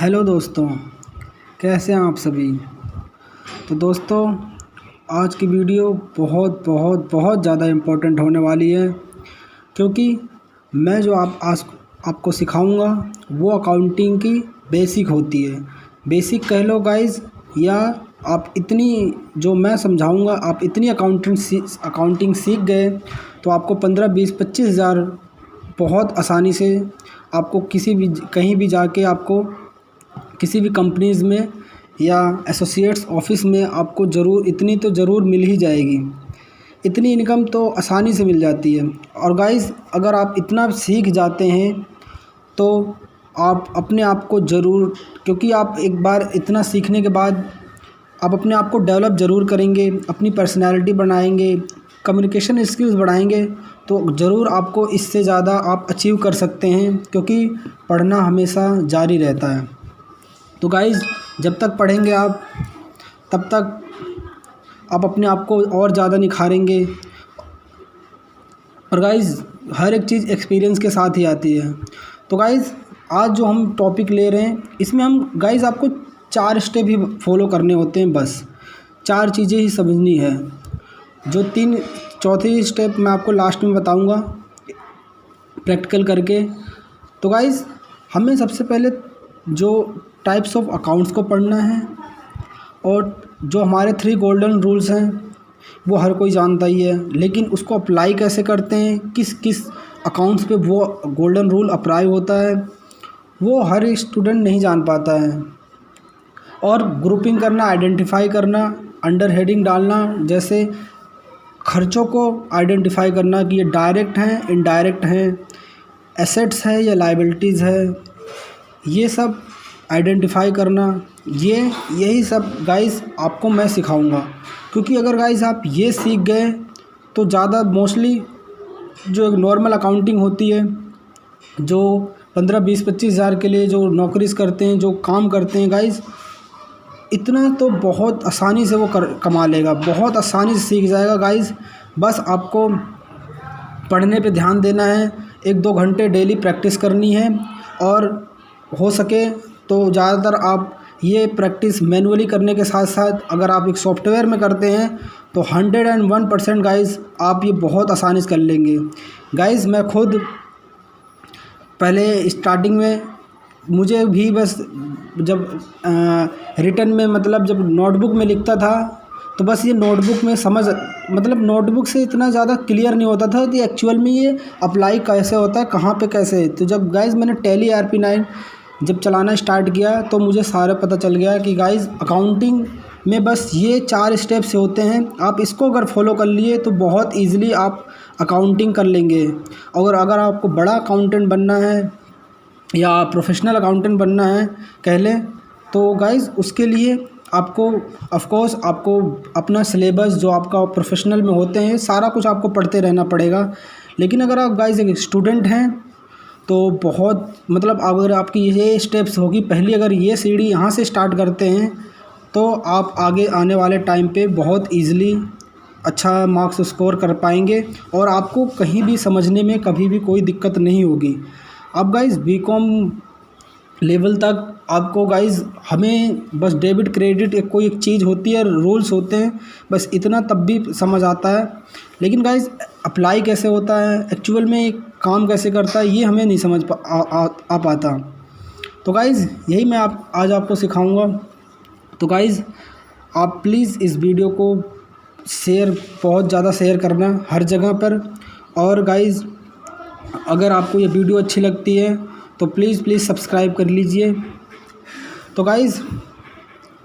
Hello दोस्तों, कैसे हैं आप सभी। तो दोस्तों, आज की वीडियो बहुत बहुत बहुत ज़्यादा इम्पोर्टेंट होने वाली है, क्योंकि मैं जो आज आपको सिखाऊंगा वो अकाउंटिंग की बेसिक होती है। बेसिक कह लो गाइस, या आप इतनी जो मैं समझाऊंगा आप इतनी अकाउंटिंग सीख गए तो आपको 15, 20, 25 हज़ार बहुत आसानी से आपको कहीं भी जाके आपको किसी भी कंपनीज़ में या एसोसिएट्स ऑफिस में आपको इतनी तो ज़रूर मिल ही जाएगी। इतनी इनकम तो आसानी से मिल जाती है। और गाइस, अगर आप इतना सीख जाते हैं तो आप अपने आप को ज़रूर, क्योंकि आप एक बार इतना सीखने के बाद आप अपने आप को डेवलप ज़रूर करेंगे, अपनी पर्सनैलिटी बनाएंगे, कम्युनिकेशन स्किल्स बढ़ाएंगे, तो ज़रूर आपको इससे ज़्यादा आप अचीव कर सकते हैं, क्योंकि पढ़ना हमेशा जारी रहता है। तो गाइज़, जब तक पढ़ेंगे आप तब तक आप अपने आप को और ज़्यादा निखारेंगे। और गाइज़, हर एक चीज़ एक्सपीरियंस के साथ ही आती है। तो गाइज़, आज जो हम टॉपिक ले रहे हैं इसमें हम गाइज़ आपको 4 स्टेप ही फॉलो करने होते हैं। बस 4 चीज़ें ही समझनी है। जो चौथी स्टेप मैं आपको लास्ट में बताऊंगा प्रैक्टिकल करके। तो गाइज़, हमें सबसे पहले जो टाइप्स ऑफ अकाउंट्स को पढ़ना है, और जो हमारे 3 गोल्डन रूल्स हैं वो हर कोई जानता ही है, लेकिन उसको अप्लाई कैसे करते हैं, किस किस अकाउंट्स पे वो गोल्डन रूल अप्लाई होता है, वो हर स्टूडेंट नहीं जान पाता है। और ग्रुपिंग करना, आइडेंटिफाई करना, अंडर हेडिंग डालना, जैसे खर्चों को आइडेंटिफाई करना कि ये डायरेक्ट हैं, इनडायरेक्ट हैं, एसेट्स है या लायबिलिटीज़ है, ये सब आइडेंटिफाई करना। यही सब गाइस आपको मैं सिखाऊंगा, क्योंकि अगर गाइस आप ये सीख गए तो ज़्यादा मोस्टली जो नॉर्मल अकाउंटिंग होती है, जो 15, 20, 25 हज़ार के लिए जो नौकरीज़ करते हैं, जो काम करते हैं गाइस, इतना तो बहुत आसानी से वो कमा लेगा, बहुत आसानी से सीख जाएगा गाइस। बस आपको पढ़ने पे ध्यान देना है, 1-2 घंटे डेली प्रैक्टिस करनी है, और हो सके तो ज़्यादातर आप ये प्रैक्टिस मैनुअली करने के साथ साथ अगर आप एक सॉफ्टवेयर में करते हैं तो 101% गाइस आप ये बहुत आसानी से कर लेंगे। गाइस, मैं खुद पहले स्टार्टिंग में मुझे भी बस जब रिटन में, मतलब जब नोटबुक में लिखता था तो बस ये नोटबुक में नोटबुक से इतना ज़्यादा क्लियर नहीं होता था कि एक्चुअल में ये अप्लाई कैसे होता है, कहाँ पे कैसे। तो जब गाइज़ मैंने टैली ERP9 जब चलाना स्टार्ट किया तो मुझे सारा पता चल गया कि गाइज़ अकाउंटिंग में बस ये 4 स्टेप्स होते हैं। आप इसको अगर फॉलो कर लिए तो बहुत ईज़िली आप अकाउंटिंग कर लेंगे। और अगर आपको बड़ा अकाउंटेंट बनना है या प्रोफेशनल अकाउंटेंट बनना है कह लें, तो गाइज़ उसके लिए आपको ऑफकोर्स आपको अपना सिलेबस जो आपका प्रोफेशनल में होते हैं सारा कुछ आपको पढ़ते रहना पड़ेगा। लेकिन अगर आप गाइज़ एक स्टूडेंट हैं तो बहुत अगर आपकी ये स्टेप्स होगी, पहली अगर ये सीढ़ी यहाँ से स्टार्ट करते हैं तो आप आगे आने वाले टाइम पे बहुत ईज़िली अच्छा मार्क्स स्कोर कर पाएंगे, और आपको कहीं भी समझने में कभी भी कोई दिक्कत नहीं होगी। अब गाइज़ BCom लेवल तक आपको गाइज़ हमें बस डेबिट क्रेडिट कोई एक चीज़ होती है, रूल्स होते हैं, बस इतना तब भी समझ आता है। लेकिन गाइज़ अप्लाई कैसे होता है, एक्चुअल में एक काम कैसे करता है, ये हमें नहीं समझ आ पाता। तो गाइज़ यही मैं आज आपको सिखाऊंगा। तो गाइज़ आप प्लीज़ इस वीडियो को बहुत ज़्यादा शेयर करना हर जगह पर। और गाइज़ अगर आपको ये वीडियो अच्छी लगती है तो प्लीज़ सब्सक्राइब कर लीजिए। तो गाइज़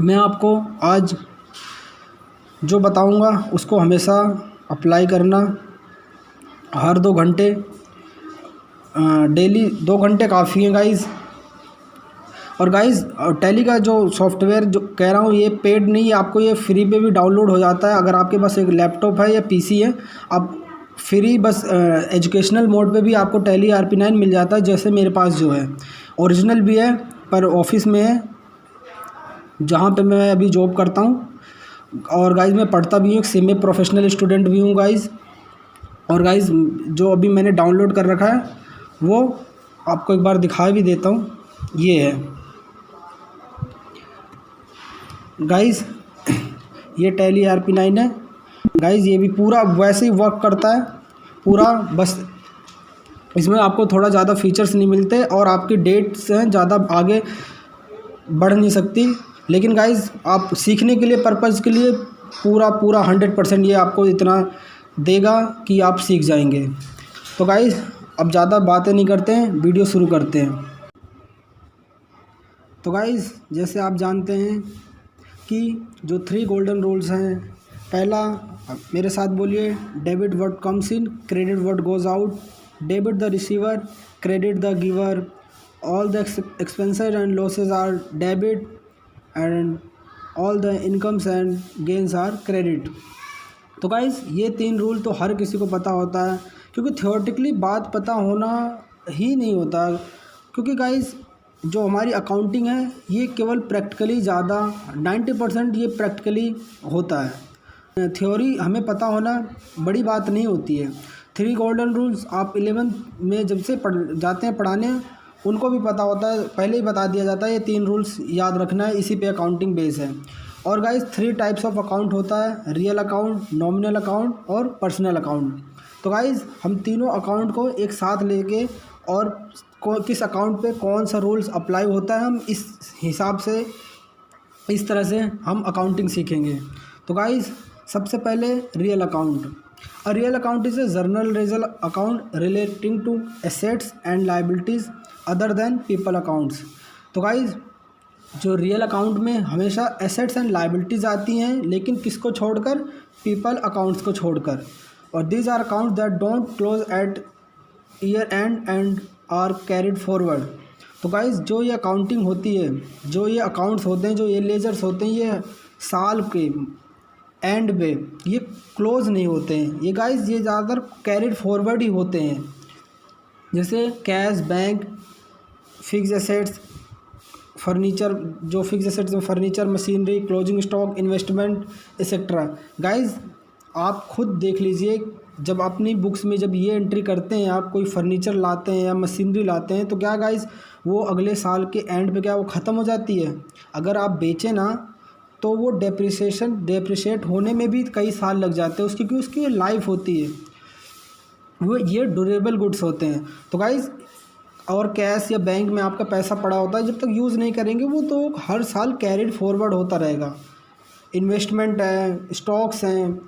मैं आपको आज जो बताऊंगा उसको हमेशा अप्लाई करना, हर 2 घंटे डेली 2 घंटे काफ़ी है गाइज़। और गाइज़ टैली का जो सॉफ्टवेयर जो कह रहा हूँ ये पेड नहीं है, आपको ये फ्री पे भी डाउनलोड हो जाता है। अगर आपके पास एक लैपटॉप है या PC है, आप फ्री बस एजुकेशनल मोड पे भी आपको टैली ERP9 मिल जाता है। जैसे मेरे पास जो है ओरिजिनल भी है, पर ऑफिस में है जहाँ पे मैं अभी जॉब करता हूँ। और गाइज़ मैं पढ़ता भी हूँ, सेमी प्रोफेशनल स्टूडेंट भी हूँ गाइज़। और गाइज़ जो अभी मैंने डाउनलोड कर रखा है वो आपको एक बार दिखा भी देता हूँ। ये है गाइस ये टैली RP9 है गाइस, ये भी पूरा वैसे ही वर्क करता है पूरा, बस इसमें आपको थोड़ा ज़्यादा फीचर्स नहीं मिलते और आपकी डेट्स हैं ज़्यादा आगे बढ़ नहीं सकती, लेकिन गाइस आप सीखने के लिए पर्पज़ के लिए पूरा 100% ये आपको इतना देगा कि आप सीख जाएंगे। तो गाइस अब ज़्यादा बातें नहीं करते हैं, वीडियो शुरू करते हैं। तो गाइस जैसे आप जानते हैं कि जो 3 गोल्डन रूल्स हैं, पहला मेरे साथ बोलिए, debit what comes in, credit what goes out, debit the receiver, credit the giver, all the expenses and losses are debit and all the incomes and gains are credit. तो guys ये 3 rule तो हर किसी को पता होता है, क्योंकि theoretically बात पता होना ही नहीं होता, क्योंकि गाइस जो हमारी अकाउंटिंग है ये केवल प्रैक्टिकली ज़्यादा 90% ये प्रैक्टिकली होता है। थ्योरी हमें पता होना बड़ी बात नहीं होती है। 3 गोल्डन रूल्स आप 11th में जब से जाते हैं पढ़ाने, उनको भी पता होता है, पहले ही बता दिया जाता है ये 3 रूल्स याद रखना है, इसी पे अकाउंटिंग बेस है। और गाइस 3 टाइप्स ऑफ अकाउंट होता है, रियल अकाउंट, नॉमिनल अकाउंट और पर्सनल अकाउंट। तो गाइस हम तीनों अकाउंट को एक साथ लेके और किस अकाउंट पे कौन सा रूल्स अप्लाई होता है, हम इस हिसाब से इस तरह से हम अकाउंटिंग सीखेंगे। तो गाइस सबसे पहले real account. A real account is a journal ledger account relating to assets and liabilities other than people accounts. तो गाइस जो रियल अकाउंट में हमेशा एसेट्स एंड लाइबिलिटीज़ आती हैं, लेकिन किसको छोड़कर, पीपल अकाउंट्स को छोड़कर। और these are account that don't close at year end are carried forward. तो गाइस जो ये अकाउंटिंग होती है, जो ये अकाउंट्स होते हैं, जो ये लेजर्स होते हैं, ये साल के एंड पे ये क्लोज नहीं होते हैं, ये गाइस ये ज़्यादातर कैरिड फॉरवर्ड ही होते हैं, जैसे cash, bank, fix assets, furniture, जो फिक्स एसेट्स में furniture, machinery, closing stock, investment etcetera. Guys आप खुद देख लीजिए, जब अपनी बुक्स में जब ये एंट्री करते हैं, आप कोई फर्नीचर लाते हैं या मशीनरी लाते हैं, तो क्या गाइस वो अगले साल के एंड पे क्या वो ख़त्म हो जाती है? अगर आप बेचें ना तो वो डेप्रिशिएट होने में भी कई साल लग जाते हैं उसकी, क्योंकि उसकी लाइफ होती है, वो ये ड्यूरेबल गुड्स होते हैं। तो गाइस और कैश या बैंक में आपका पैसा पड़ा होता है, जब तक यूज़ नहीं करेंगे वो तो हर साल कैरिड फॉरवर्ड होता रहेगा। इन्वेस्टमेंट है, स्टॉक्स हैं।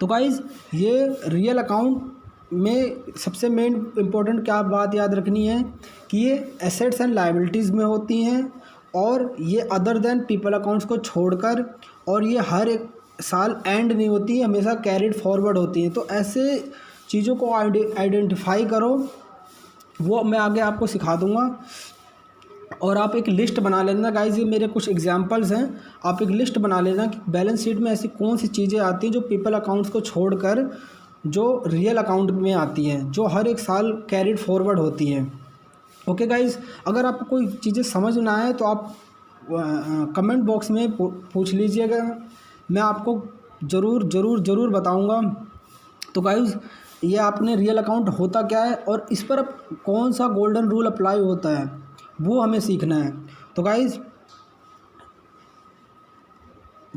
तो गाइस ये रियल अकाउंट में सबसे मेन इम्पोर्टेंट क्या बात याद रखनी है कि ये एसेट्स एंड लायबिलिटीज़ में होती हैं, और ये अदर देन पीपल अकाउंट्स को छोड़कर, और ये हर एक साल एंड नहीं होती है, हमेशा कैरिड फॉरवर्ड होती हैं। तो ऐसे चीज़ों को आइडेंटिफाई करो, वो मैं आगे आपको सिखा दूंगा। और आप एक लिस्ट बना लेना गाइस, ये मेरे कुछ एग्जांपल्स हैं, आप एक लिस्ट बना लेना कि बैलेंस शीट में ऐसी कौन सी चीज़ें आती हैं जो पीपल अकाउंट्स को छोड़कर जो रियल अकाउंट में आती हैं, जो हर एक साल कैरिड फॉरवर्ड होती हैं। ओके गाइस, अगर आपको कोई चीज़ें समझ ना आए तो आप कमेंट बॉक्स में पूछ लीजिएगा, मैं आपको ज़रूर बताऊंगा। तो गाइस ये आपने रियल अकाउंट होता क्या है और इस पर अब कौन सा गोल्डन रूल अप्लाई होता है वो हमें सीखना है। तो गाइस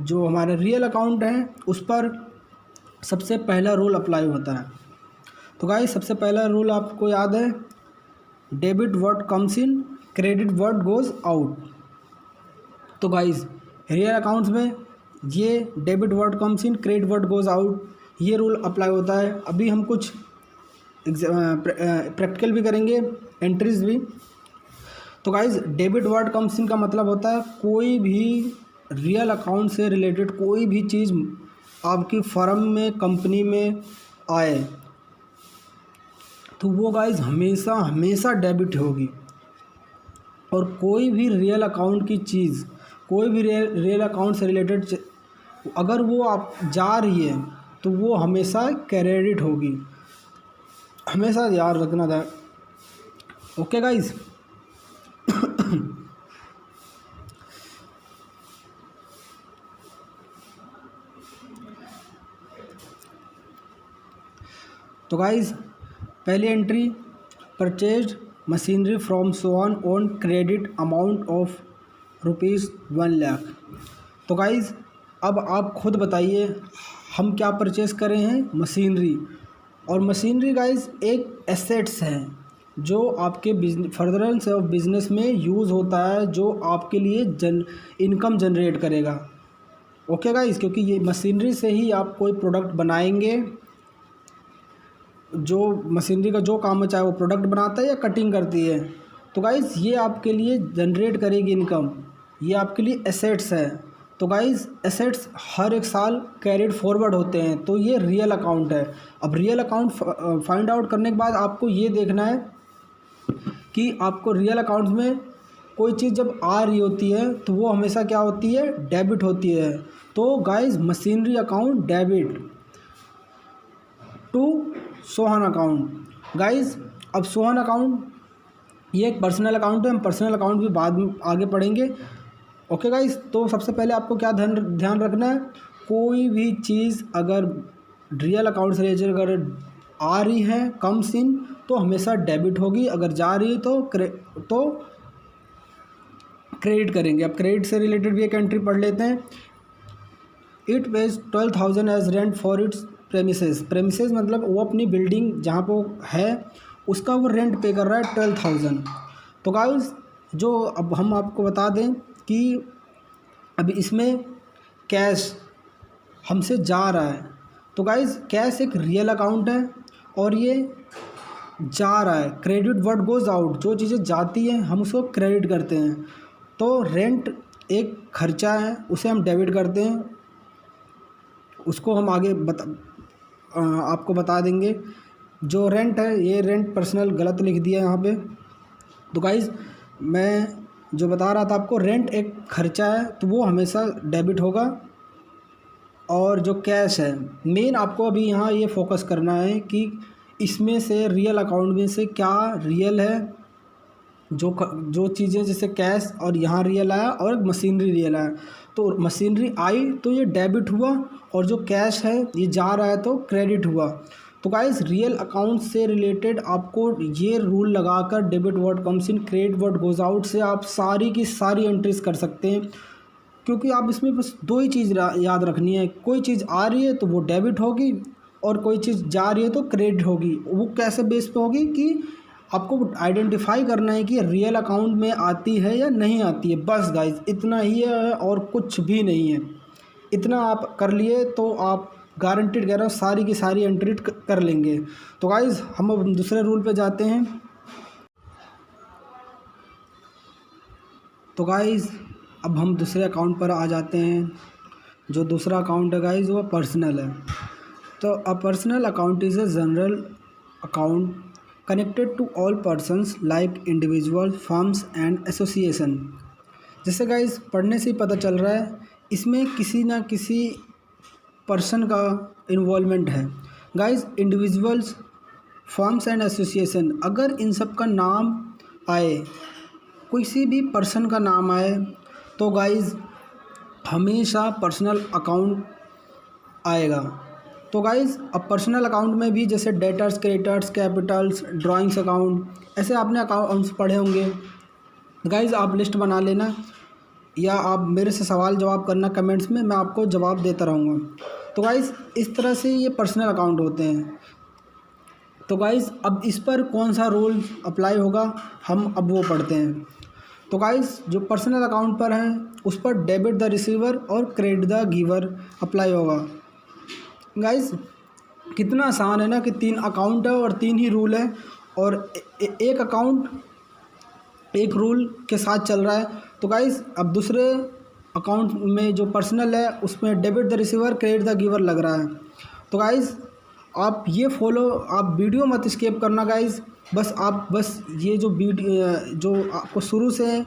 जो हमारे रियल अकाउंट है उस पर सबसे पहला रूल अप्लाई होता है। तो गाइस सबसे पहला रूल आपको याद है, debit what comes in, credit what goes out. तो गाइस रियल अकाउंट्स में ये debit what comes in, credit what goes out, ये रूल अप्लाई होता है। अभी हम कुछ प्रैक्टिकल भी करेंगे, एंट्रीज भी। तो गाइज डेबिट व्हाट कम्स इन का मतलब होता है कोई भी रियल अकाउंट से रिलेटेड कोई भी चीज़ आपकी फर्म में, कंपनी में आए तो वो गाइज हमेशा डेबिट होगी। और कोई भी रियल अकाउंट की चीज़, कोई भी रियल अकाउंट से रिलेटेड अगर वो आप जा रही है तो वो हमेशा क्रेडिट होगी, हमेशा याद रखना था। ओके गाइज तो गाइज पहली entry, purchase machinery from Sohan on credit amount of ₹1 lakh. तो गाइज़ अब आप खुद बताइए हम क्या परचेज़ करें हैं, मशीनरी। और मशीनरी गाइज़ एक एसेट्स है जो आपके फर्दरेंस ऑफ बिजनेस में यूज़ होता है, जो आपके लिए इनकम जनरेट करेगा। ओके गाइज़, क्योंकि ये मशीनरी से ही आप कोई प्रोडक्ट बनाएंगे। जो मशीनरी का जो काम है, चाहे वो प्रोडक्ट बनाता है या कटिंग करती है, तो गाइज़ ये आपके लिए जनरेट करेगी इनकम। ये आपके लिए एसेट्स है। तो गाइज़ एसेट्स हर एक साल कैरिड फॉरवर्ड होते हैं, तो ये रियल अकाउंट है। अब रियल अकाउंट फाइंड आउट करने के बाद आपको ये देखना है कि आपको रियल अकाउंट में कोई चीज़ जब आ रही होती है तो वो हमेशा क्या होती है, डेबिट होती है। तो guys machinery account debit to Sohan account. Guys अब सोहन अकाउंट ये एक पर्सनल अकाउंट है, हम पर्सनल अकाउंट भी बाद में आगे पढ़ेंगे। ओके गाइज़, तो सबसे पहले आपको क्या ध्यान रखना है, कोई भी चीज़ अगर रियल अकाउंट से रिलेटेड अगर आ रही है कम्स इन तो हमेशा डेबिट होगी, अगर जा रही है तो क्रेडिट करेंगे। अब क्रेडिट से रिलेटेड भी एक एंट्री पढ़ लेते हैं। It pays 12,000 as rent for its premises मतलब वो अपनी बिल्डिंग जहाँ पर है उसका वो रेंट पे कर रहा है 12,000। तो गाइस जो अब हम आपको बता दें कि अभी इसमें कैश हमसे जा रहा है। तो गाइस कैश एक रियल अकाउंट है और ये जा रहा है। क्रेडिट व्हाट गोज़ आउट, जो चीज़ें जाती हैं हम उसको क्रेडिट करते हैं। तो रेंट एक खर्चा है, उसे हम डेबिट करते हैं, उसको हम आगे आपको बता देंगे। जो रेंट है, ये रेंट पर्सनल गलत लिख दिया यहाँ पे। तो गाइज़ मैं जो बता रहा था आपको, रेंट एक खर्चा है तो वो हमेशा डेबिट होगा। और जो कैश है, मेन आपको अभी यहाँ ये फोकस करना है कि इसमें से रियल अकाउंट में से क्या रियल है। जो चीज़ें जैसे कैश और यहाँ रियल आया और मशीनरी रियल आया, तो मशीनरी आई तो ये डेबिट हुआ और जो कैश है ये जा रहा है तो क्रेडिट हुआ। तो गाइस रियल अकाउंट से रिलेटेड आपको ये रूल लगाकर debit what comes in, credit what goes out से आप सारी की सारी एंट्रीज कर सकते हैं। क्योंकि आप इसमें बस दो ही चीज़ याद रखनी है, कोई चीज़ आ रही है तो वो डेबिट होगी और कोई चीज़ जा रही है तो क्रेडिट होगी। वो कैसे बेस पे होगी कि आपको आइडेंटिफाई करना है कि रियल अकाउंट में आती है या नहीं आती है। बस गाइज इतना ही है और कुछ भी नहीं है। इतना आप कर लिए तो आप गारंटीड कह रहा हूँ सारी की सारी एंट्री कर लेंगे। तो गाइज हम अब दूसरे रूल पे जाते हैं। तो गाइज अब हम दूसरे अकाउंट पर आ जाते हैं। जो दूसरा अकाउंट है गाइज वो पर्सनल है। तो a personal account is a general account connected to all persons like individual, firms and association. जैसे गाइज पढ़ने से ही पता चल रहा है इसमें किसी ना किसी पर्सन का इन्वॉल्वमेंट है। Guys individuals, firms and association, अगर इन सब का नाम आए, किसी भी पर्सन का नाम आए तो गाइज हमेशा पर्सनल अकाउंट आएगा। तो गाइज़ अब पर्सनल अकाउंट में भी जैसे debtors, creditors, Capitals, drawings account, ऐसे आपने अकाउंट्स पढ़े होंगे। गाइज़ आप लिस्ट बना लेना या आप मेरे से सवाल जवाब करना कमेंट्स में, मैं आपको जवाब देता रहूँगा। तो गाइज़ इस तरह से ये पर्सनल अकाउंट होते हैं। तो गाइज़ अब इस पर कौन सा रूल अप्लाई होगा हम अब वो पढ़ते हैं। तो गाइज़ जो पर्सनल अकाउंट पर है उस पर डेबिट द रिसीवर और क्रेडिट द गिवर अप्लाई होगा। गाइज़ कितना आसान है ना कि 3 अकाउंट है और 3 ही रूल है और एक अकाउंट एक रूल के साथ चल रहा है। तो गाइज़ अब दूसरे अकाउंट में जो पर्सनल है उसमें debit the receiver, credit the giver लग रहा है। तो गाइज़ आप ये फॉलो, आप वीडियो मत स्किप करना गाइज़। बस ये जो वीडियो जो आपको शुरू से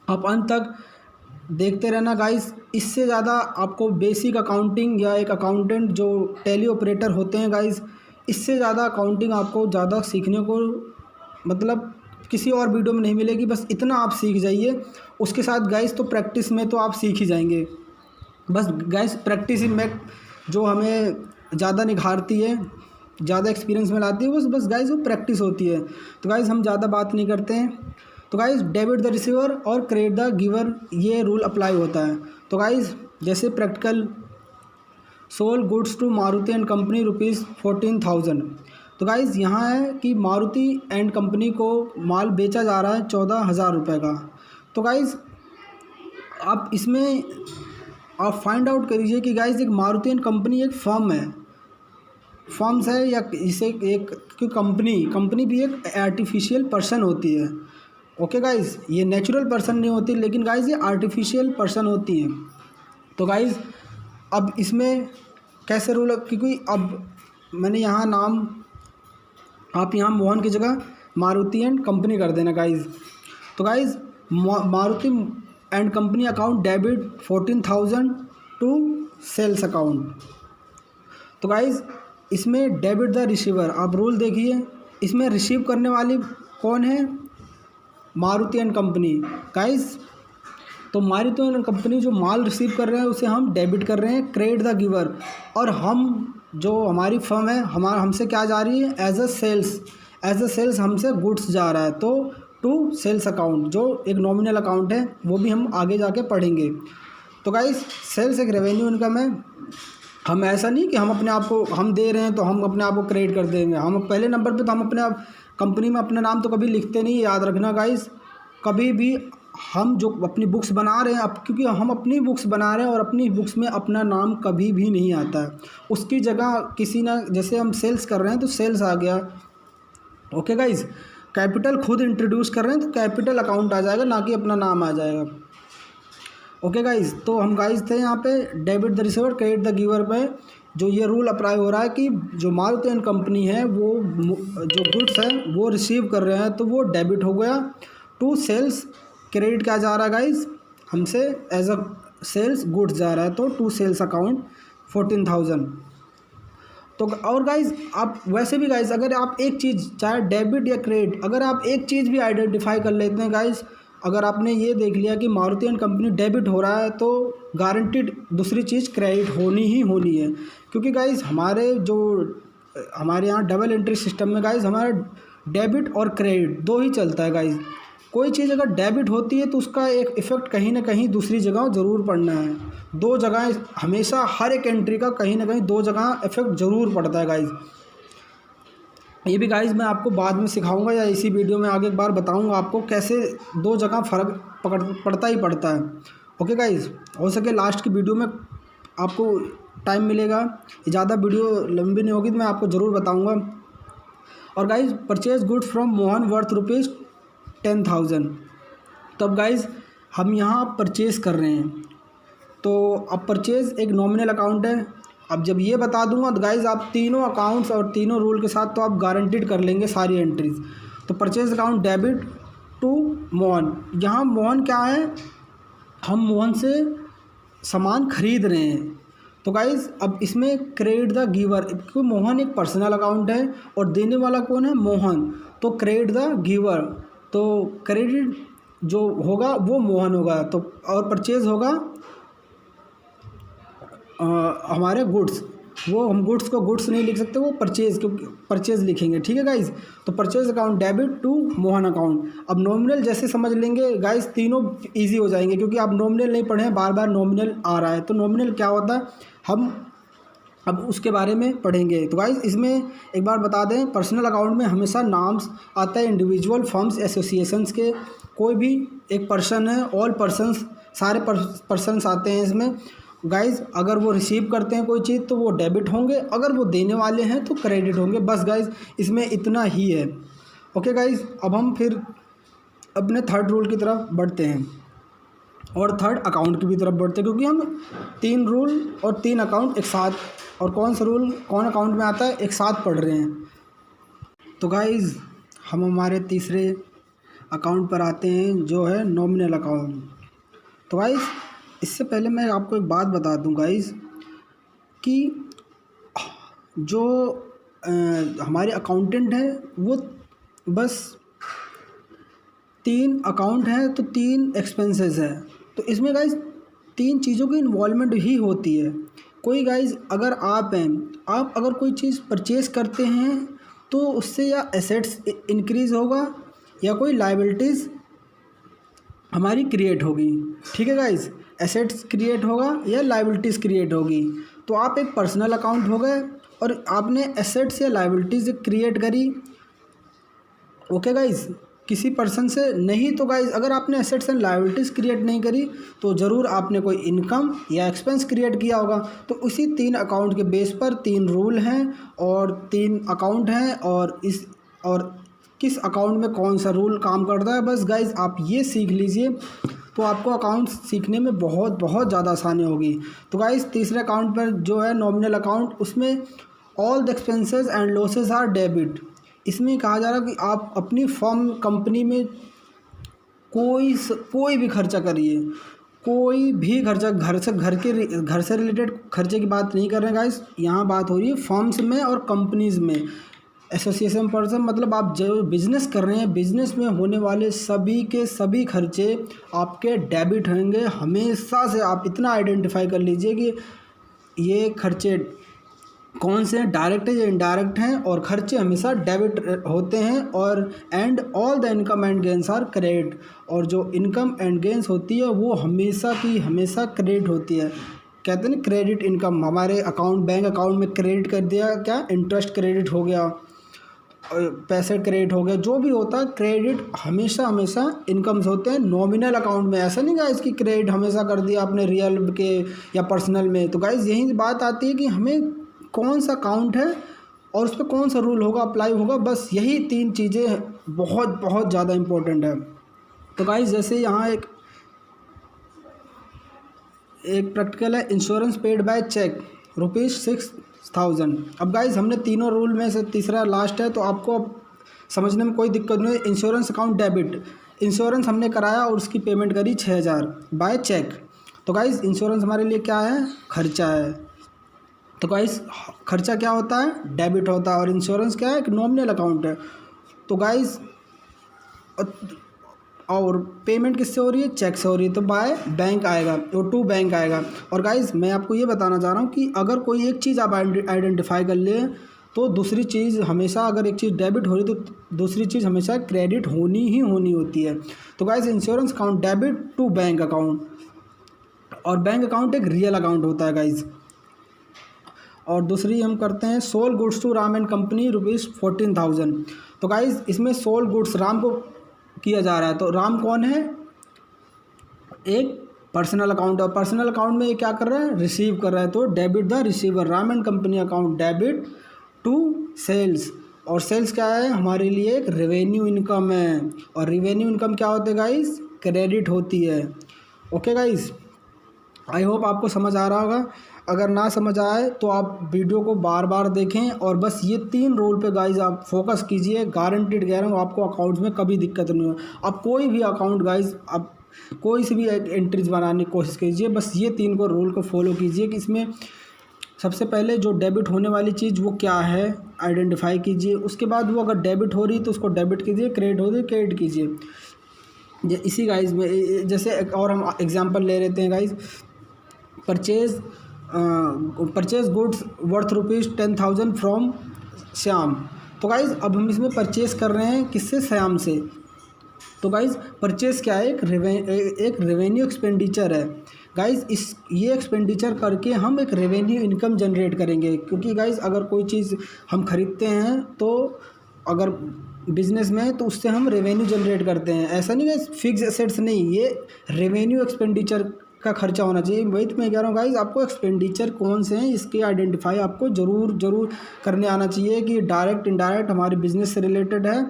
आप अंत तक देखते रहना गाइज़। इससे ज़्यादा आपको बेसिक अकाउंटिंग या एक अकाउंटेंट जो टैली ऑपरेटर होते हैं गाइज़, इससे ज़्यादा अकाउंटिंग आपको ज़्यादा सीखने को मतलब किसी और वीडियो में नहीं मिलेगी। बस इतना आप सीख जाइए, उसके साथ गाइज़ तो प्रैक्टिस में तो आप सीख ही जाएंगे। बस गाइज़ प्रैक्टिस में जो हमें ज़्यादा निखारती है, ज़्यादा एक्सपीरियंस में लाती है, बस गाइज़ वो प्रैक्टिस होती है। तो गाइज़ हम ज़्यादा बात नहीं करते हैं, तो गाइज डेबिट द रिसीवर और क्रेडिट द गिवर, ये रूल अप्लाई होता है। तो गाइज जैसे practical sold goods to Maruti and company ₹14,000। तो गाइज़ यहाँ है कि मारुति एंड कंपनी को माल बेचा जा रहा है 14,000 रुपये का। तो गाइज़ आप इसमें आप फाइंड आउट करिए कि गाइज़ एक मारुति एंड कंपनी एक फर्म है, फर्म्स है या इसे एक कंपनी भी एक आर्टिफिशियल पर्सन होती है। ओके गाइज़, ये नेचुरल पर्सन नहीं होती, लेकिन गाइज़ ये आर्टिफिशियल पर्सन होती है। तो गाइज़ अब इसमें कैसे रूल, क्योंकि अब मैंने यहाँ नाम, आप यहाँ मोहन की जगह मारुति एंड कंपनी कर देना गाइज़। तो guys Maruti and company account debit 14,000 to sales account. तो गाइज़ इसमें डेबिट द रिसीवर, आप रूल देखिए, इसमें रिसीव करने वाली कौन है, मारुति एंड कंपनी गाइज़। तो मारुति एंड कंपनी जो माल रिसीव कर रहे हैं उसे हम डेबिट कर रहे हैं, क्रेडिट द गिवर। और हम जो हमारी फर्म है हमसे क्या जा रही है, एज अ सेल्स हमसे गुड्स जा रहा है, तो टू सेल्स अकाउंट जो एक नॉमिनल अकाउंट है, वो भी हम आगे जाके पढ़ेंगे। तो गाइस सेल्स एक रेवेन्यू इनकम है। हम ऐसा नहीं कि हम अपने आप को, हम दे रहे हैं तो हम अपने आप को क्रेडिट कर देंगे। हम पहले नंबर पे तो हम अपने आप कंपनी में अपना नाम तो कभी लिखते नहीं, याद रखना गाइस। कभी भी हम जो अपनी बुक्स बना रहे हैं, अब क्योंकि हम अपनी बुक्स बना रहे हैं और अपनी बुक्स में अपना नाम कभी भी नहीं आता है, उसकी जगह किसी ना, जैसे हम सेल्स कर रहे हैं तो सेल्स आ गया। ओके गाइस, कैपिटल खुद इंट्रोड्यूस कर रहे हैं तो कैपिटल अकाउंट आ जाएगा, ना कि अपना नाम आ जाएगा। ओके गाइस, तो हम गाइस थे यहाँ पे debit the receiver credit the giver पे जो ये रूल अप्लाई हो रहा है कि जो मारुति एंड कंपनी है वो जो गुड्स है वो रिसीव कर रहे हैं तो वो डेबिट हो गया। टू सेल्स क्रेडिट क्या जा रहा है गाइस, हमसे एज अ सेल्स गुड्स जा रहा है, तो टू सेल्स अकाउंट 14,000। तो और गाइस आप वैसे भी गाइस अगर आप एक चीज़ चाहे डेबिट या क्रेडिट, अगर आप एक चीज़ भी आइडेंटिफाई कर लेते हैं गाइस, अगर आपने ये देख लिया कि मारुति एंड कंपनी डेबिट हो रहा है तो गारंटीड दूसरी चीज़ क्रेडिट होनी ही होनी है। क्योंकि गाइस हमारे यहाँ डबल एंट्री सिस्टम में गाइस हमारा डेबिट और क्रेडिट दो ही चलता है गाइस। कोई चीज़ अगर डेबिट होती है तो उसका एक इफ़ेक्ट कहीं ना कहीं दूसरी जगह ज़रूर पड़ना है। दो जगह हमेशा, हर एक एंट्री का कहीं ना कहीं दो जगह इफ़ेक्ट ज़रूर पड़ता है गाइस। ये भी गाइस मैं आपको बाद में सिखाऊंगा या इसी वीडियो में आगे एक बार बताऊंगा आपको कैसे दो जगह फ़र्क पड़ता ही पड़ता है। ओके गाइस, हो सके लास्ट की वीडियो में आपको टाइम मिलेगा, ज़्यादा वीडियो लंबी नहीं होगी तो मैं आपको ज़रूर बताऊँगा। और guys purchase goods from Mohan worth ₹10,000। तब गाइस हम यहाँ परचेज़ कर रहे हैं, तो अब परचेज़ एक नॉमिनल अकाउंट है। अब जब ये बता दूंगा तो गाइस आप तीनों अकाउंट्स और तीनों रूल के साथ तो आप गारंटीड कर लेंगे सारी एंट्रीज। तो purchase account debit to Mohan, यहाँ मोहन क्या है, हम मोहन से सामान खरीद रहे हैं। तो गाइस अब इसमें क्रेडिट द गिवर, क्योंकि मोहन एक पर्सनल अकाउंट है और देने वाला कौन है, मोहन, तो क्रेडिट द गिवर, तो क्रेडिट जो होगा वो मोहन होगा। तो और परचेज़ होगा हमारे गुड्स, वो हम गुड्स को गुड्स नहीं लिख सकते, वो परचेज़, क्योंकि परचेज़ लिखेंगे। ठीक है गाइस, तो purchase account debit to Mohan account. अब नॉमिनल जैसे समझ लेंगे गाइस, तीनों इजी हो जाएंगे क्योंकि आप नॉमिनल नहीं पढ़े हैं, बार बार नॉमिनल आ रहा है। तो नॉमिनल क्या होता है हम अब उसके बारे में पढ़ेंगे। तो गाइस इसमें एक बार बता दें, पर्सनल अकाउंट में हमेशा नाम्स आता है इंडिविजुअल, फर्म्स, एसोसिएशंस के। कोई भी एक पर्सन है, ऑल पर्सन्स, सारे पर्सन्स आते हैं इसमें गाइस। अगर वो रिसीव करते हैं कोई चीज़ तो वो डेबिट होंगे, अगर वो देने वाले हैं तो क्रेडिट होंगे। बस गाइस इसमें इतना ही है। ओके गाइस, अब हम फिर अपने थर्ड रूल की तरफ बढ़ते हैं और थर्ड अकाउंट की भी तरफ बढ़ते हैं, क्योंकि हम 3 रूल और 3 अकाउंट एक साथ, और कौन सा रूल कौन अकाउंट में आता है एक साथ पढ़ रहे हैं। तो गाइस हम हमारे तीसरे अकाउंट पर आते हैं जो है नॉमिनल अकाउंट। तो गाइस इससे पहले मैं आपको एक बात बता दूं गाइस कि जो हमारे अकाउंटेंट हैं वो बस 3 अकाउंट हैं तो 3 एक्सपेंसेस है। तो इसमें गाइस 3 चीज़ों की इन्वॉल्वमेंट ही होती है। कोई गाइस अगर आप हैं, आप अगर कोई चीज़ परचेज़ करते हैं तो उससे या एसेट्स इंक्रीज़ होगा या कोई लायबिलिटीज़ हमारी क्रिएट होगी। ठीक है गाइस, एसेट्स क्रिएट होगा या लाइबिलिटीज़ क्रिएट होगी। तो आप एक पर्सनल अकाउंट हो गए और आपने एसेट्स या लाइबिलिटीज़ क्रिएट करी। ओके गाइस, किसी पर्सन से नहीं। तो गाइस अगर आपने एसेट्स एंड लायबिलिटीज़ क्रिएट नहीं करी तो ज़रूर आपने कोई इनकम या एक्सपेंस क्रिएट किया होगा। तो उसी 3 अकाउंट के बेस पर 3 रूल हैं और 3 अकाउंट हैं, और किस अकाउंट में कौन सा रूल काम करता है, बस गाइस आप ये सीख लीजिए तो आपको अकाउंट्स सीखने में बहुत बहुत ज़्यादा आसानी होगी। तो गाइस तीसरे अकाउंट पर जो है नॉमिनल अकाउंट, उसमें all the expenses and losses are debit. इसमें कहा जा रहा है कि आप अपनी फर्म कंपनी में कोई भी खर्चा करिए, कोई भी खर्चा, घर से रिलेटेड खर्चे की बात नहीं कर रहे हैं गाइस, यहाँ बात हो रही है फर्म्स में और कंपनीज़ में। एसोसिएशन पर्सन मतलब आप जो बिज़नेस कर रहे हैं, बिज़नेस में होने वाले सभी के सभी खर्चे आपके डेबिट होंगे हमेशा से। आप इतना आइडेंटिफाई कर लीजिए कि ये खर्चे कौन से हैं, डायरेक्ट है या इनडायरेक्ट हैं, और खर्चे हमेशा डेबिट होते हैं। और and all the income and gains are credit, और जो इनकम एंड गेंस होती है वो हमेशा की हमेशा क्रेडिट होती है। कहते हैं ना क्रेडिट इनकम, हमारे अकाउंट बैंक अकाउंट में क्रेडिट कर दिया, क्या इंटरेस्ट क्रेडिट हो गया, पैसे क्रेडिट हो गया, जो भी होता है क्रेडिट हमेशा हमेशा इनकम्स होते हैं नॉमिनल अकाउंट में। ऐसा नहीं गाइस कि क्रेडिट हमेशा कर दिया आपने रियल के या पर्सनल में। तो गाइस यही बात आती है कि हमें कौन सा अकाउंट है और उस पर कौन सा रूल होगा, अप्लाई होगा, बस यही 3 चीज़ें बहुत बहुत ज़्यादा इम्पोर्टेंट है। तो गाइस जैसे यहाँ एक प्रैक्टिकल है, इंश्योरेंस पेड बाय चेक ₹6,000। अब गाइस हमने तीनों रूल में से तीसरा लास्ट है, तो आपको अब समझने में कोई दिक्कत नहीं। इंश्योरेंस अकाउंट डेबिट, इंश्योरेंस हमने कराया और उसकी पेमेंट करी 6,000 बाय चेक। तो गाइस इंश्योरेंस हमारे लिए क्या है, खर्चा है। तो गाइस खर्चा क्या होता है, डेबिट होता है, और इंश्योरेंस क्या है, एक नॉमिनल अकाउंट है। तो गाइस और पेमेंट किससे हो रही है, चेक से हो रही है, तो बाय बैंक आएगा, तो टू बैंक आएगा। और गाइस मैं आपको ये बताना चाह रहा हूँ कि अगर कोई एक चीज़ आप आइडेंटिफाई कर ले तो दूसरी चीज़ हमेशा, अगर एक चीज़ डेबिट हो रही तो दूसरी चीज़ हमेशा क्रेडिट होनी ही होनी होती है। तो guys insurance account debit to bank account, और बैंक अकाउंट एक रियल अकाउंट होता है गाइस। और दूसरी हम करते हैं sold goods to Ram and company ₹14,000। तो गाइस इसमें सोल गुड्स राम को किया जा रहा है। तो राम कौन है, एक पर्सनल अकाउंट, और पर्सनल अकाउंट में ये क्या कर रहा है, रिसीव कर रहा है। तो debit the receiver, Ram and company account debit to sales. और सेल्स क्या है, हमारे लिए एक रेवेन्यू इनकम है, और रेवेन्यू इनकम क्या होती है गाइस, क्रेडिट होती है। ओके गाइस, आई होप आपको समझ आ रहा होगा। अगर ना समझ आए तो आप वीडियो को बार बार देखें, और बस ये 3 रूल पे गाइज आप फोकस कीजिए। गारंटीड कह रहा हूँ आपको अकाउंट्स में कभी दिक्कत नहीं हो। आप कोई भी अकाउंट गाइज, आप कोई सी भी एंट्रीज बनाने की कोशिश कीजिए, बस ये 3 को रूल को फॉलो कीजिए कि इसमें सबसे पहले जो डेबिट होने वाली चीज़ वो क्या है आइडेंटिफाई कीजिए। उसके बाद वो अगर डेबिट हो रही तो उसको डेबिट कीजिए, क्रेडिट हो रही क्रेडिट कीजिए। इसी गाइज में जैसे और हम एग्जांपल ले लेते हैं guys, purchase goods worth ₹10,000 from Shyam. तो गाइज़ अब हम इसमें परचेज़ कर रहे हैं किससे, श्याम से। तो गाइज़ परचेज़ क्या है, एक रेवेन्यू एक्सपेंडिचर है गाइज़। ये एक्सपेंडिचर करके हम एक रेवेन्यू इनकम जनरेट करेंगे, क्योंकि गाइज़ अगर कोई चीज़ हम खरीदते हैं तो अगर बिजनेस में है तो उससे हम रेवेन्यू जनरेट करते हैं। ऐसा नहीं गाइज़ फिक्स एसेट्स नहीं, ये रेवेन्यू एक्सपेंडिचर का खर्चा होना चाहिए। वही तो मैं कह रहा हूँ गाइज, आपको एक्सपेंडिचर कौन से हैं इसके आइडेंटिफाई आपको ज़रूर करने आना चाहिए कि डायरेक्ट इनडायरेक्ट हमारे बिजनेस से रिलेटेड है,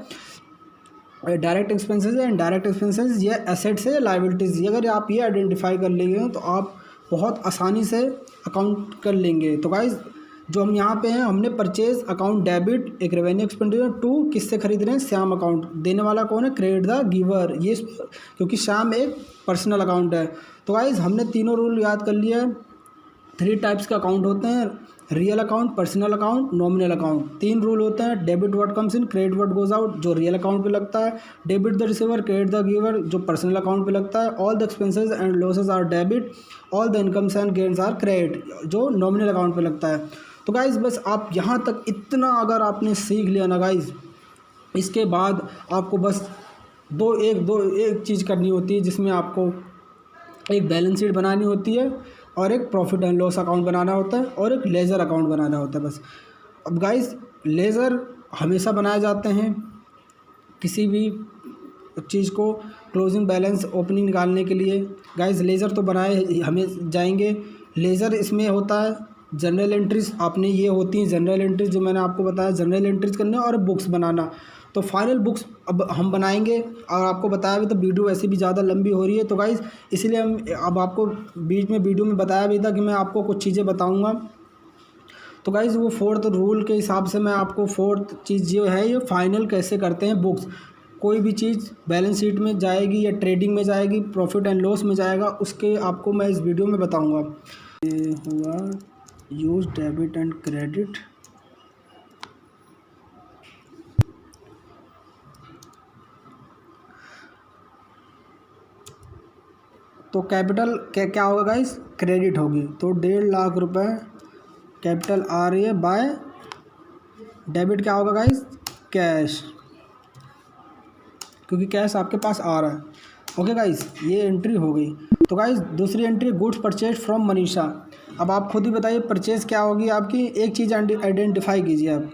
डायरेक्ट एक्सपेंसेस है, इनडायरेक्ट एक्सपेंसेस, ये एसेट्स है, लाइबिलिटीज़। अगर आप ये आइडेंटिफाई कर लेंगे तो आप बहुत आसानी से अकाउंट कर लेंगे। तो गाइज जो हम यहाँ पे हैं, हमने परचेज अकाउंट डेबिट एक रेवेन्यू एक्सपेंडिचर, टू किससे खरीद रहे हैं, श्याम अकाउंट। देने वाला कौन है, क्रेडिट द गिवर, ये क्योंकि श्याम एक पर्सनल अकाउंट है। तो गाइज हमने तीनों रूल याद कर लिया है। 3 टाइप्स के अकाउंट होते हैं, real account, personal account, nominal account. 3 rule होते हैं, debit what comes in, credit what goes out, जो रियल अकाउंट पे लगता है, debit the receiver, credit the giver, जो पर्सनल अकाउंट पे लगता है, all the expenses and losses are debit, all the incomes and gains are credit, जो nominal account पे लगता है। तो गाइज़ बस आप यहाँ तक इतना अगर आपने सीख लिया ना गाइज़, इसके बाद आपको बस एक चीज़ करनी होती है, जिसमें आपको एक बैलेंस शीट बनानी होती है और एक प्रॉफिट एंड लॉस अकाउंट बनाना होता है और एक लेज़र अकाउंट बनाना होता है बस। अब गाइस लेज़र हमेशा बनाए जाते हैं किसी भी चीज़ को क्लोजिंग बैलेंस ओपनिंग निकालने के लिए। गाइस लेज़र तो बनाए हमें जाएंगे। लेज़र इसमें होता है जनरल एंट्रीज, आपने ये होती हैं जनरल एंट्रीज जो मैंने आपको बताया, जनरल एंट्रीज करने और बुक्स बनाना। तो फाइनल बुक्स अब हम बनाएंगे और आपको बताया भी, तो वीडियो वैसे भी ज़्यादा लंबी हो रही है तो गाइस इसलिए हम अब आपको बीच में वीडियो में बताया भी था कि मैं आपको कुछ चीज़ें बताऊँगा। तो गाइज़ वो फोर्थ रूल के हिसाब से मैं आपको फोर्थ चीज़ जो है ये फाइनल कैसे करते हैं बुक्स। कोई भी चीज़ बैलेंस शीट में जाएगी या ट्रेडिंग में जाएगी, प्रॉफिट एंड लॉस में जाएगा, उसके आपको मैं इस वीडियो में बताऊंगा। ये हुआ यूज डेबिट एंड क्रेडिट। तो कैपिटल क्या होगा गाइस, क्रेडिट होगी। तो 1.5 लाख रुपए कैपिटल आ रही है बाय डेबिट क्या होगा गाइस, कैश, क्योंकि कैश आपके पास आ रहा है। ओके गाइस ये एंट्री हो गई। तो गाइस दूसरी entry goods purchase from Manisha. अब आप खुद ही बताइए परचेज क्या होगी आपकी, एक चीज़ आइडेंटिफाई कीजिए आप।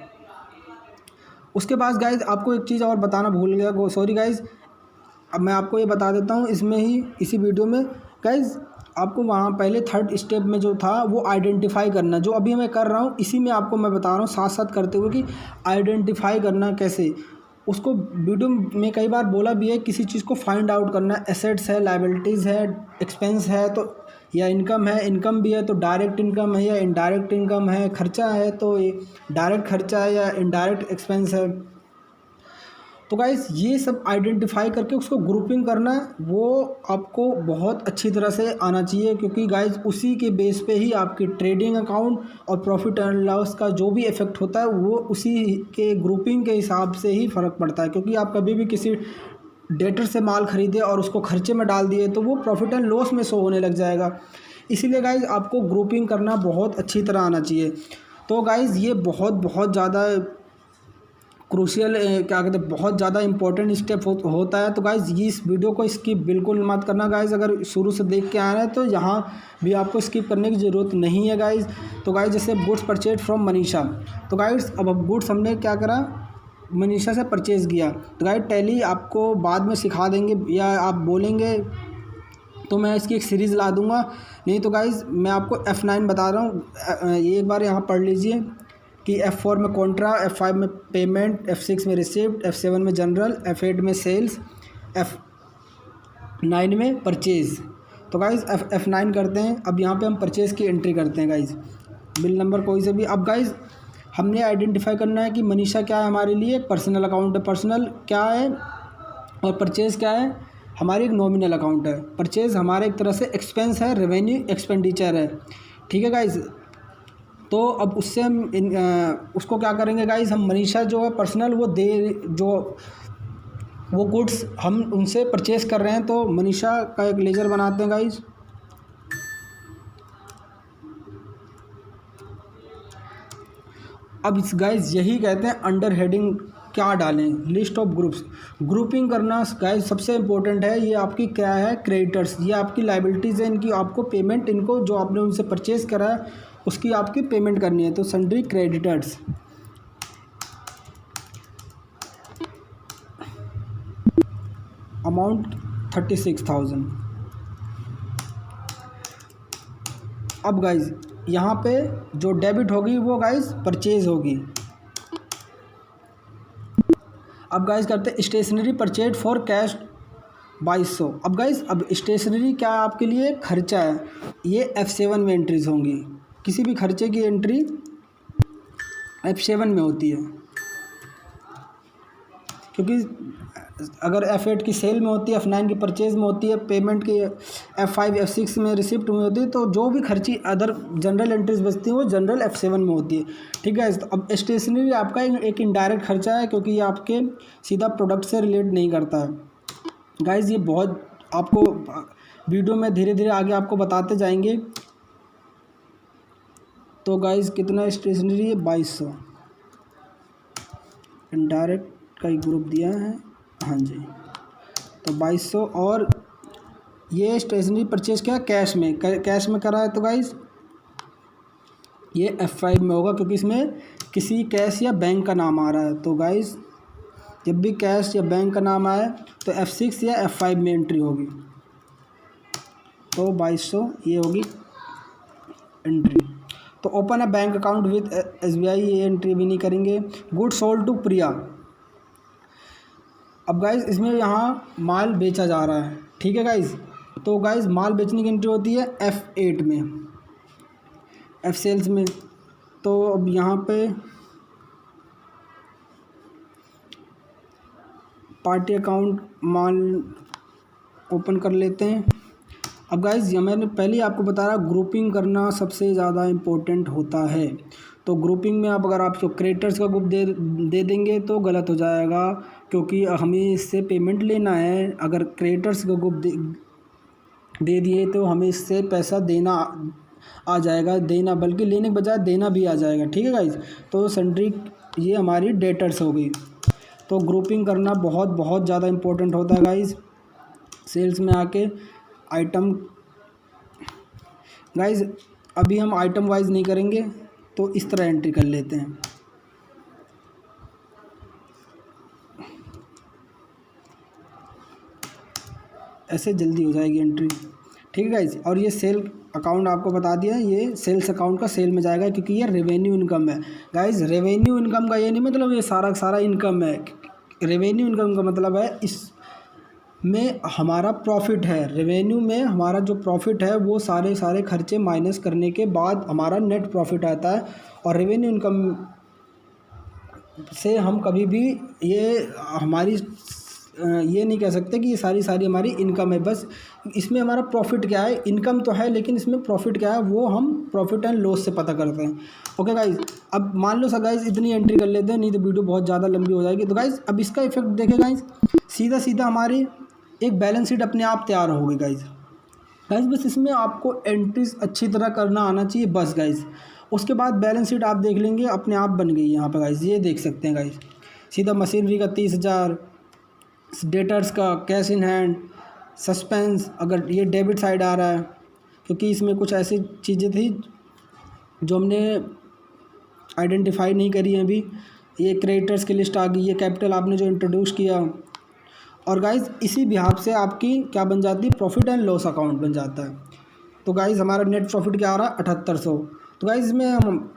उसके बाद गाइस आपको एक चीज़ और बताना भूल गया, सॉरी गाइस। अब मैं आपको ये बता देता हूँ इसमें ही इसी वीडियो में गाइस, आपको वहाँ पहले थर्ड स्टेप में जो था वो आइडेंटिफाई करना, जो अभी मैं कर रहा हूँ इसी में आपको मैं बता रहा हूँ साथ साथ करते हुए कि आइडेंटिफाई करना कैसे। उसको वीडियो में कई बार बोला भी है, किसी चीज़ को फाइंड आउट करना, एसेट्स है, लायबिलिटीज़ है, एक्सपेंस है तो या इनकम है, इनकम भी है तो डायरेक्ट इनकम है या इनडायरेक्ट इनकम है, खर्चा है तो ये डायरेक्ट खर्चा है या इनडायरेक्ट एक्सपेंस है। तो गाइस ये सब आइडेंटिफाई करके उसको ग्रुपिंग करना, वो आपको बहुत अच्छी तरह से आना चाहिए, क्योंकि गाइस उसी के बेस पे ही आपकी ट्रेडिंग अकाउंट और प्रॉफिट एंड लॉस का जो भी इफेक्ट होता है वो उसी के ग्रुपिंग के हिसाब से ही फ़र्क पड़ता है। क्योंकि आप कभी भी किसी डेटर से माल खरीदे और उसको खर्चे में डाल दिए तो वो प्रॉफिट एंड लॉस में शो होने लग जाएगा। इसीलिए गाइज़ आपको ग्रुपिंग करना बहुत अच्छी तरह आना चाहिए। तो गाइज़ ये बहुत ज़्यादा क्रूशियल क्या कहते हैं, बहुत ज़्यादा इंपॉर्टेंट स्टेप होता है। तो गाइज़ ये इस वीडियो को स्किप बिल्कुल मत करना गाइज़, अगर शुरू से देख के आ रहे हैं तो यहाँ भी आपको स्किप करने की ज़रूरत नहीं है गाइज़। तो गाइज़ जैसे गुड्स परचेज फ्रॉम मनीषा, तो गाइज़ अब गुड्स हमने क्या करा, मनीषा से परचेज़ किया। तो गाइज़ टैली आपको बाद में सिखा देंगे या आप बोलेंगे तो मैं इसकी एक सीरीज़ ला दूँगा, नहीं तो गाइज़ मैं आपको F9 बता रहा हूँ, ये एक बार यहाँ पढ़ लीजिए कि F4 में कॉन्ट्रा, F5 में पेमेंट, F6 में रिसिप्ट, F7 में जनरल, F8 में सेल्स, F9 में परचेज़। तो गाइज़ F9 करते हैं। अब यहाँ पे हम परचेज़ की एंट्री करते हैं गाइज़, बिल नंबर कोई से भी। अब गाइज़ हमने आइडेंटिफाई करना है कि मनीषा क्या है हमारे लिए, एक पर्सनल अकाउंट है, पर्सनल क्या है और परचेज़ क्या है, हमारी एक नॉमिनल अकाउंट है। परचेज़ हमारा एक तरह से एक्सपेंस है, रेवेन्यू एक्सपेंडिचर है, ठीक है गाइज़। तो अब उससे हम उसको क्या करेंगे गाइज़, हम मनीषा जो है पर्सनल वो गुड्स हम उनसे परचेज़ कर रहे हैं, तो मनीषा का एक लेजर बनाते हैं गाइज़। अब इस गाइज़ यही कहते हैं अंडर हेडिंग क्या डालें, लिस्ट ऑफ ग्रुप्स। ग्रुपिंग करना गाइज सबसे इंपॉर्टेंट है। ये आपकी क्या है, क्रेडिटर्स, ये आपकी लायबिलिटीज़ है, इनकी आपको पेमेंट, इनको जो आपने उनसे परचेज़ करा है उसकी आपकी पेमेंट करनी है। तो सन्ड्री क्रेडिटर्स, अमाउंट 36,000। अब गाइज यहाँ पे जो डेबिट होगी वो गाइज परचेज़ होगी। अब गाइज करते हैं स्टेशनरी परचेज फॉर कैश 2200। अब गाइज अब स्टेशनरी क्या है आपके लिए, खर्चा है, ये F7 में एंट्रीज होंगी। किसी भी खर्चे की एंट्री F7 में होती है, क्योंकि अगर F8 की सेल में होती है, F9 की परचेज़ में होती है, पेमेंट की F5 F6 में रिसिप्ट में होती है, तो जो भी खर्ची अदर जनरल एंट्रीज बचती हैं वो जनरल F7 में होती है, ठीक है। तो अब स्टेशनरी आपका एक इनडायरेक्ट खर्चा है, क्योंकि ये आपके सीधा प्रोडक्ट से रिलेट नहीं करता है गाइज़। ये बहुत आपको वीडियो में धीरे धीरे आगे आपको बताते जाएंगे। तो गाइज़ कितना स्टेशनरी है, 2200। इनडायरेक्ट का ही ग्रुप दिया है, हाँ जी। तो 2200। और ये स्टेशनरी परचेज क्या कैश में करा है, तो गाइस ये F5 में होगा क्योंकि इसमें किसी कैश या बैंक का नाम आ रहा है। तो गाइस जब भी कैश या बैंक का नाम आए तो F6 या F5 में एंट्री होगी। तो 2200 ये होगी एंट्री। तो open a bank account with SBI, ये एंट्री भी नहीं करेंगे। गुड सोल्ड टू प्रिया। अब गाइस इसमें यहाँ माल बेचा जा रहा है, ठीक है गाइस। तो गाइस माल बेचने की एंट्री होती है F8 में, F सेल्स में। तो अब यहाँ पे पार्टी अकाउंट माल ओपन कर लेते हैं। अब गाइस ये मैंने पहले ही आपको बता रहा, ग्रुपिंग करना सबसे ज़्यादा इम्पोर्टेंट होता है। तो ग्रुपिंग में अगर आप क्रिएटर्स का ग्रुप दे देंगे तो गलत हो जाएगा, क्योंकि हमें इससे पेमेंट लेना है। अगर क्रिएटर्स का ग्रुप दे दिए तो हमें इससे पैसा देना आ जाएगा, देना बल्कि लेने के बजाय देना भी आ जाएगा, ठीक है गाइस। तो सन्ड्री ये हमारी डेटर्स हो गई। तो ग्रुपिंग करना बहुत बहुत ज़्यादा इम्पोर्टेंट होता है गाइस। सेल्स में आके आइटम, गाइस अभी हम आइटम वाइज नहीं करेंगे, तो इस तरह एंट्री कर लेते हैं। ऐसे जल्दी हो जाएगी एंट्री, ठीक है गाइस। और ये सेल अकाउंट आपको बता दिया, ये सेल्स अकाउंट का सेल में जाएगा क्योंकि ये रेवेन्यू इनकम है गाइस। रेवेन्यू इनकम का ये नहीं मतलब ये सारा इनकम है। रेवेन्यू इनकम का मतलब है इसमें हमारा प्रॉफिट है। रेवेन्यू में हमारा जो प्रॉफिट है वो सारे खर्चे माइनस करने के बाद हमारा नेट प्रॉफिट आता है। और रेवेन्यू इनकम से हम कभी भी ये नहीं कह सकते कि ये सारी हमारी इनकम है। बस इसमें हमारा प्रॉफिट क्या है, इनकम तो है लेकिन इसमें प्रॉफिट क्या है वो हम प्रॉफिट एंड लॉस से पता करते हैं। ओके गाइज, अब मान लो गाइज इतनी एंट्री कर लेते हैं, नहीं तो वीडियो बहुत ज़्यादा लंबी हो जाएगी। तो गाइज अब इसका इफेक्ट देखें गाइज, सीधा हमारी एक बैलेंस शीट अपने आप तैयार होगी गाइज। बस इसमें आपको एंट्रीज अच्छी तरह करना आना चाहिए बस गाइज। उसके बाद बैलेंस शीट आप देख लेंगे अपने आप बन गई यहाँ पर गाइज। ये देख सकते हैं गाइज, सीधा मशीनरी का 30,000, डेटर्स का कैश इन हैंड, सस्पेंस, अगर ये डेबिट साइड आ रहा है क्योंकि इसमें कुछ ऐसी चीज़ें थी जो हमने आइडेंटिफाई नहीं करी हैं अभी। ये क्रेडिटर्स की लिस्ट आ गई, ये कैपिटल आपने जो इंट्रोड्यूस किया। और गाइज इसी बिहाफ से आपकी क्या बन जाती है, प्रॉफिट एंड लॉस अकाउंट बन जाता है। तो गाइज हमारा नेट प्रॉफिट क्या आ रहा है, 7800। तो गाइज इसमें हम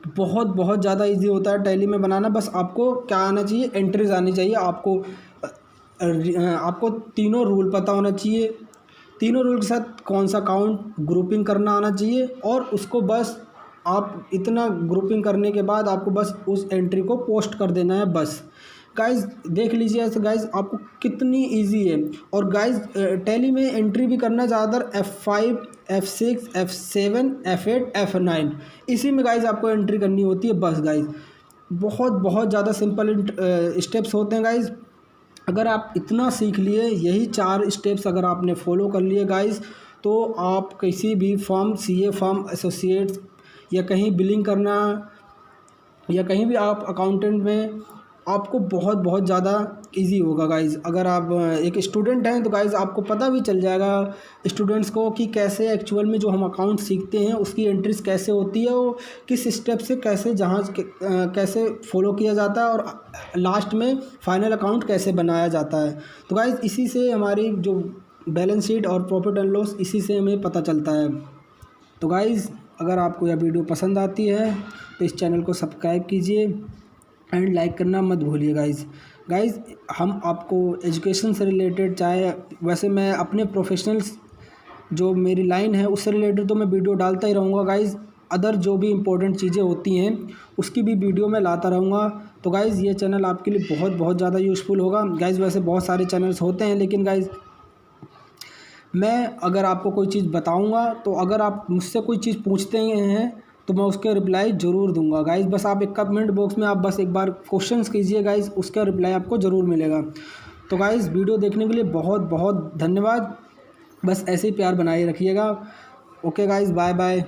बहुत ज़्यादा इजी होता है टैली में बनाना। बस आपको क्या आना चाहिए, एंट्रीज आनी चाहिए। आपको तीनों रूल पता होना चाहिए। तीनों रूल के साथ कौन सा अकाउंट ग्रुपिंग करना आना चाहिए, और उसको बस आप इतना ग्रुपिंग करने के बाद आपको बस उस एंट्री को पोस्ट कर देना है बस। गाइज देख लीजिए ऐसे गाइज आपको कितनी इजी है। और गाइज टैली में एंट्री भी करना ज़्यादातर F5, F6, F7, F8, F9, इसी में गाइज आपको एंट्री करनी होती है बस गाइज। बहुत ज़्यादा सिंपल स्टेप्स होते हैं गाइज। अगर आप इतना सीख लिए, यही 4 स्टेप्स अगर आपने फॉलो कर लिए गाइज, तो आप किसी भी फर्म, CA फर्म, एसोसिएट्स या कहीं बिलिंग करना या कहीं भी आप अकाउंटेंट में आपको बहुत ज़्यादा इजी होगा गाइज़। अगर आप एक स्टूडेंट हैं तो गाइज़ आपको पता भी चल जाएगा स्टूडेंट्स को कि कैसे एक्चुअल में जो हम अकाउंट सीखते हैं उसकी एंट्रीज कैसे होती है, वो किस स्टेप से कैसे फॉलो किया जाता है, और लास्ट में फाइनल अकाउंट कैसे बनाया जाता है। तो गाइज़ इसी से हमारी जो बैलेंस शीट और प्रॉफिट एंड लॉस इसी से हमें पता चलता है। तो गाइज़ अगर आपको यह वीडियो पसंद आती है तो इस चैनल को सब्सक्राइब कीजिए एंड लाइक करना मत भूलिए गाइज़। हम आपको एजुकेशन से रिलेटेड, चाहे वैसे मैं अपने प्रोफेशनल्स जो मेरी लाइन है उससे रिलेटेड तो मैं वीडियो डालता ही रहूँगा गाइज़। अदर जो भी इम्पोर्टेंट चीज़ें होती हैं उसकी भी वीडियो मैं लाता रहूँगा। तो गाइज़ ये चैनल आपके लिए बहुत ज़्यादा यूज़फुल होगा गाइज़। वैसे बहुत सारे चैनल्स होते हैं लेकिन गाइज़ मैं अगर आपको कोई चीज़ बताऊँगा तो अगर आप मुझसे कोई चीज़ पूछते हैं तो मैं उसके रिप्लाई ज़रूर दूंगा गाइज़। बस आप एक कमेंट बॉक्स में आप बस एक बार क्वेश्चंस कीजिए गाइज़, उसका रिप्लाई आपको ज़रूर मिलेगा। तो गाइज़ वीडियो देखने के लिए बहुत धन्यवाद। बस ऐसे ही प्यार बनाए रखिएगा। Okay guys, bye bye.